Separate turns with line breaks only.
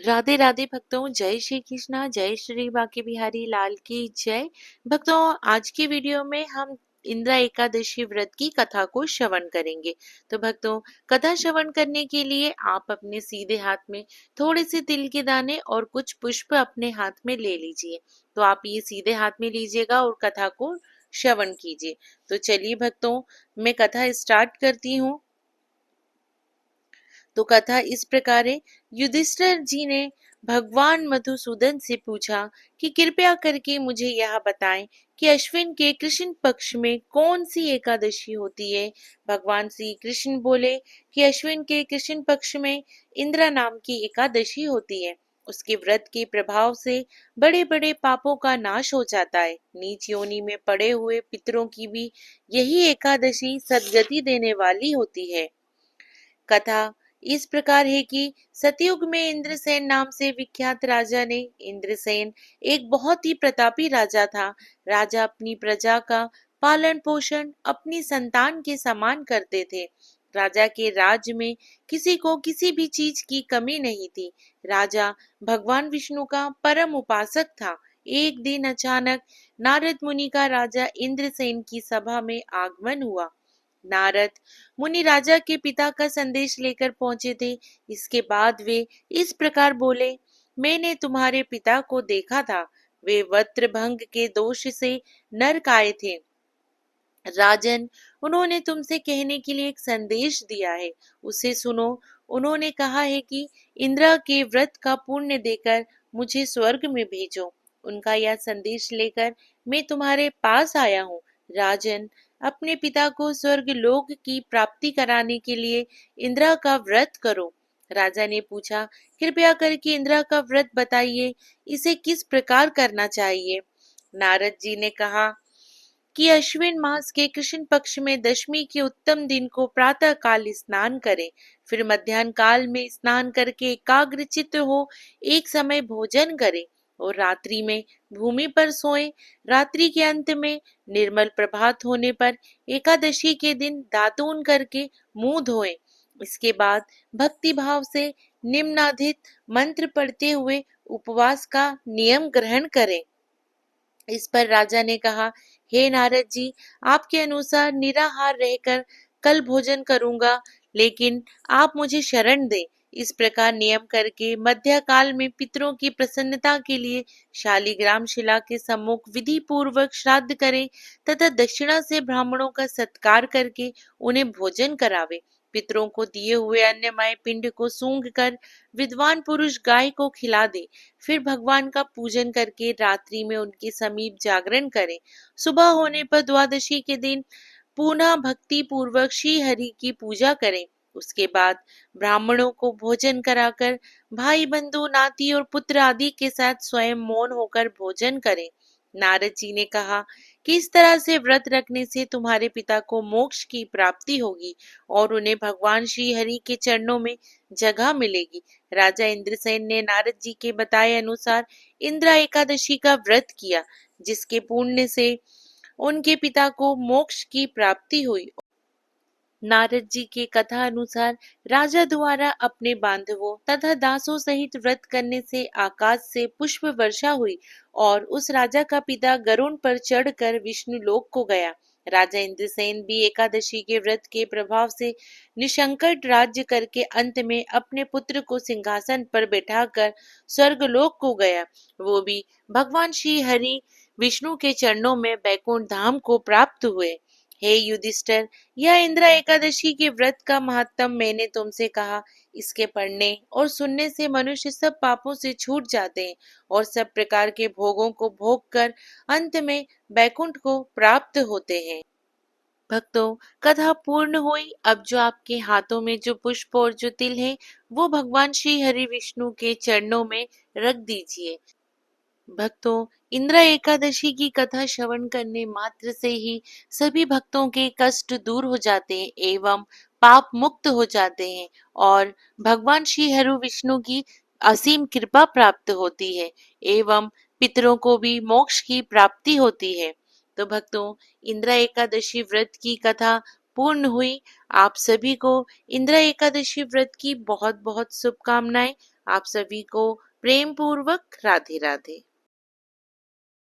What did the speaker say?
राधे राधे भक्तों, जय श्री कृष्णा, जय श्री बांके बिहारी लाल की जय। भक्तों, आज की वीडियो में हम इंदिरा एकादशी व्रत की कथा को श्रवण करेंगे। तो भक्तों, कथा श्रवण करने के लिए आप अपने सीधे हाथ में थोड़े से तिल के दाने और कुछ पुष्प अपने हाथ में ले लीजिए। तो आप ये सीधे हाथ में लीजिएगा और कथा को श्रवण कीजिए। तो चलिए भक्तों, मैं कथा स्टार्ट करती हूँ। तो कथा इस प्रकार है। युधिष्ठिर जी ने भगवान मधुसूदन से पूछा कि कृपया करके मुझे यह बताएं कि अश्विन के कृष्ण पक्ष में कौन सी एकादशी होती है। भगवान श्री कृष्ण बोले कि अश्विन के कृष्ण पक्ष में इंद्रा नाम की एकादशी होती है। उसके व्रत के प्रभाव से बड़े बड़े पापों का नाश हो जाता है। नीच योनि में पड़े हुए पितरों की भी यही एकादशी सद्गति देने वाली होती है। कथा इस प्रकार है कि सतयुग में इंद्रसेन नाम से विख्यात राजा ने इंद्रसेन एक बहुत ही प्रतापी राजा था। राजा अपनी प्रजा का पालन पोषण अपनी संतान के समान करते थे। राजा के राज्य में किसी को किसी भी चीज की कमी नहीं थी। राजा भगवान विष्णु का परम उपासक था। एक दिन अचानक नारद मुनि का राजा इंद्रसेन की सभा में आगमन हुआ। नारद मुनि राजा के पिता का संदेश लेकर पहुंचे थे। इसके बाद वे इस प्रकार बोले, मैंने तुम्हारे पिता को देखा था। वे वस्त्र भंग के दोष से नरक आए थे। राजन, उन्होंने तुमसे कहने के लिए एक संदेश दिया है, उसे सुनो। उन्होंने कहा है कि इंद्रा के व्रत का पुण्य देकर मुझे स्वर्ग में भेजो। उनका यह संदेश लेकर मैं तुम्हारे पास आया हूँ। राजन, अपने पिता को स्वर्ग लोक की प्राप्ति कराने के लिए इंद्रा का व्रत करो। राजा ने पूछा, कृपया करके इंद्रा का व्रत बताइए, इसे किस प्रकार करना चाहिए। नारद जी ने कहा कि अश्विन मास के कृष्ण पक्ष में दशमी के उत्तम दिन को प्रातः काल स्नान करें। फिर मध्याह्न काल में स्नान करके एकाग्र चित्त हो एक समय भोजन करें और रात्रि में भूमि पर सोएं। रात्रि के अंत में निर्मल प्रभात होने पर एकादशी के दिन दातून करके मुंह धोएं। इसके बाद भक्ति भाव से निम्नाधित मंत्र पढ़ते हुए उपवास का नियम ग्रहण करें। इस पर राजा ने कहा, हे नारद जी, आपके अनुसार निराहार रहकर कल भोजन करूंगा, लेकिन आप मुझे शरण दें। इस प्रकार नियम करके मध्य काल में पितरों की प्रसन्नता के लिए शालिग्राम शिला के सम्मुख विधि पूर्वक श्राद्ध करें तथा दक्षिणा से ब्राह्मणों का सत्कार करके उन्हें भोजन करावे। पितरों को दिए हुए अन्नमय पिंड को सूंघ कर विद्वान पुरुष गाय को खिला दे। फिर भगवान का पूजन करके रात्रि में उनके समीप जागरण करें। सुबह होने पर द्वादशी के दिन पुनः भक्ति पूर्वक श्री हरि की पूजा करें। उसके बाद ब्राह्मणों को भोजन कराकर भाई बंधु नाती और पुत्र आदि के साथ स्वयं मौन होकर भोजन करें। नारद जी ने कहा कि इस तरह से व्रत रखने से तुम्हारे पिता को मोक्ष की प्राप्ति होगी और उन्हें भगवान श्री हरि के चरणों में जगह मिलेगी। राजा इंद्रसेन ने नारद जी के बताए अनुसार इंद्रा एकादशी का व्रत किया, जिसके पुण्य से उनके पिता को मोक्ष की प्राप्ति हुई। नारद जी के कथा अनुसार राजा द्वारा अपने बांधवों तथा दासों सहित व्रत करने से आकाश से पुष्प वर्षा हुई और उस राजा का पिता गरुड़ पर चढ़कर विष्णु लोक को गया। राजा इंद्रसेन भी एकादशी के व्रत के प्रभाव से निशंकट राज्य करके अंत में अपने पुत्र को सिंहासन पर बैठाकर स्वर्गलोक को गया। वो भी भगवान श्री हरि विष्णु के चरणों में बैकुंठ धाम को प्राप्त हुए। हे युधिष्ठिर, यह इंदिरा एकादशी के व्रत का महात्म मैंने तुमसे कहा। इसके पढ़ने और सुनने से मनुष्य सब पापों से छूट जाते हैं और सब प्रकार के भोगों को भोग कर अंत में बैकुंठ को प्राप्त होते हैं। भक्तों, कथा पूर्ण हुई। अब जो आपके हाथों में जो पुष्प और जो तिल है, वो भगवान श्री हरि विष्णु के चरणों में रख दीजिए। भक्तों, इंदिरा एकादशी की कथा श्रवण करने मात्र से ही सभी भक्तों के कष्ट दूर हो जाते हैं एवं पाप मुक्त हो जाते हैं और भगवान श्री हरि विष्णु की असीम कृपा प्राप्त होती है एवं पितरों को भी मोक्ष की प्राप्ति होती है। तो भक्तों, इंदिरा एकादशी व्रत की कथा पूर्ण हुई। आप सभी को इंदिरा एकादशी व्रत की बहुत बहुत शुभकामनाएं। आप सभी को प्रेम पूर्वक राधे राधे।